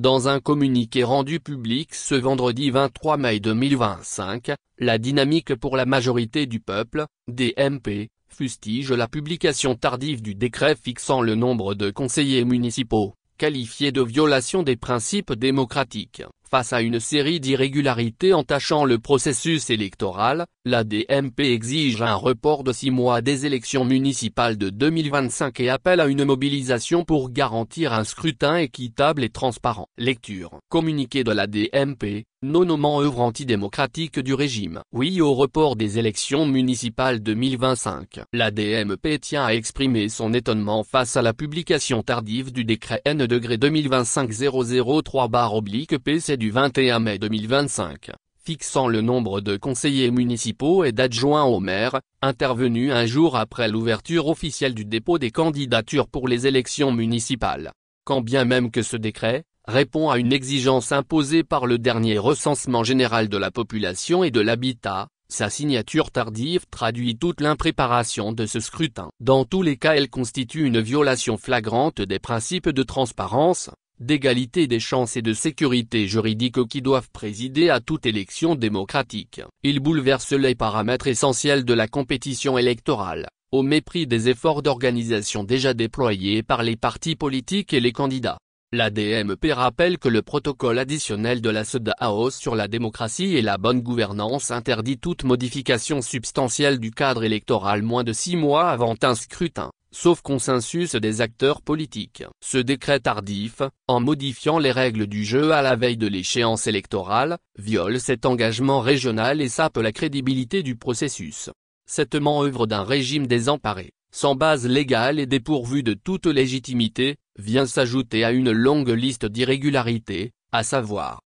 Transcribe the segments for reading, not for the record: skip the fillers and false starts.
Dans un communiqué rendu public ce vendredi 23 mai 2025, la Dynamique pour la majorité du peuple, DMP, fustige la publication tardive du décret fixant le nombre de conseillers municipaux, qualifié de violation des principes démocratiques. Face à une série d'irrégularités entachant le processus électoral, la DMP exige un report de 6 mois des élections municipales de 2025 et appelle à une mobilisation pour garantir un scrutin équitable et transparent. Lecture. Communiqué de la DMP, non œuvre antidémocratique du régime. Oui au report des élections municipales 2025. La DMP tient à exprimer son étonnement face à la publication tardive du décret N-2025-003/PC du 21 mai 2025, fixant le nombre de conseillers municipaux et d'adjoints au maire, intervenu un jour après l'ouverture officielle du dépôt des candidatures pour les élections municipales. Quand bien même que ce décret répond à une exigence imposée par le dernier recensement général de la population et de l'habitat, sa signature tardive traduit toute l'impréparation de ce scrutin. Dans tous les cas, elle constitue une violation flagrante des principes de transparence, d'égalité des chances et de sécurité juridique qui doivent présider à toute élection démocratique. Il bouleverse les paramètres essentiels de la compétition électorale, au mépris des efforts d'organisation déjà déployés par les partis politiques et les candidats. La DMP rappelle que le protocole additionnel de la CEDEAO sur la démocratie et la bonne gouvernance interdit toute modification substantielle du cadre électoral moins de 6 mois avant un scrutin, sauf consensus des acteurs politiques. Ce décret tardif, en modifiant les règles du jeu à la veille de l'échéance électorale, viole cet engagement régional et sape la crédibilité du processus. Cette manœuvre d'un régime désemparé, sans base légale et dépourvu de toute légitimité, vient s'ajouter à une longue liste d'irrégularités, à savoir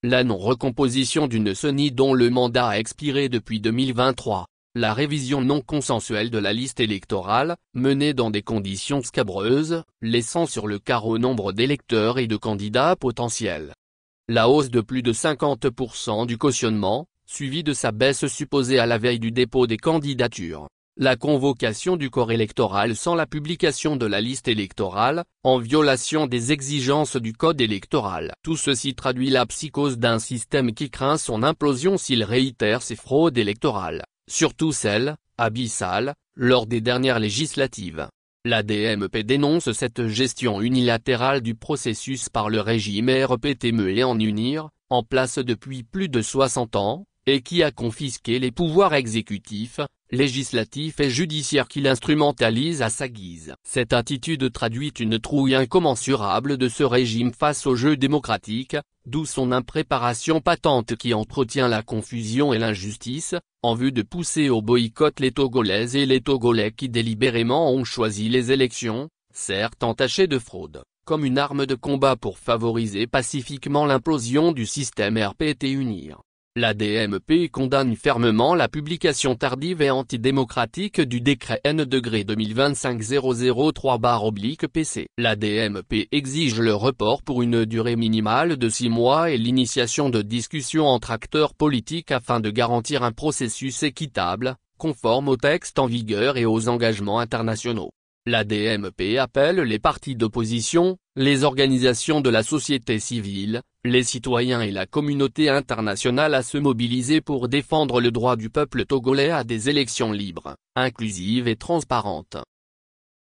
la non-recomposition d'une CENI dont le mandat a expiré depuis 2023, la révision non consensuelle de la liste électorale, menée dans des conditions scabreuses, laissant sur le carreau nombre d'électeurs et de candidats potentiels. La hausse de plus de 50% du cautionnement, suivie de sa baisse supposée à la veille du dépôt des candidatures. La convocation du corps électoral sans la publication de la liste électorale, en violation des exigences du code électoral. Tout ceci traduit la psychose d'un système qui craint son implosion s'il réitère ses fraudes électorales, surtout celles, abyssales, lors des dernières législatives. La DMP dénonce cette gestion unilatérale du processus par le régime RPTME et en unir, en place depuis plus de 60 ans, et qui a confisqué les pouvoirs exécutifs, législatifs et judiciaires qu'il instrumentalise à sa guise. Cette attitude traduit une trouille incommensurable de ce régime face au jeu démocratique, d'où son impréparation patente qui entretient la confusion et l'injustice, en vue de pousser au boycott les Togolaises et les Togolais qui délibérément ont choisi les élections, certes entachées de fraude, comme une arme de combat pour favoriser pacifiquement l'implosion du système RPT unir. La DMP condamne fermement la publication tardive et antidémocratique du décret N-2025-003/PC. La DMP exige le report pour une durée minimale de 6 mois et l'initiation de discussions entre acteurs politiques afin de garantir un processus équitable, conforme au texte en vigueur et aux engagements internationaux. La DMP appelle les partis d'opposition, les organisations de la société civile, les citoyens et la communauté internationale à se mobiliser pour défendre le droit du peuple togolais à des élections libres, inclusives et transparentes.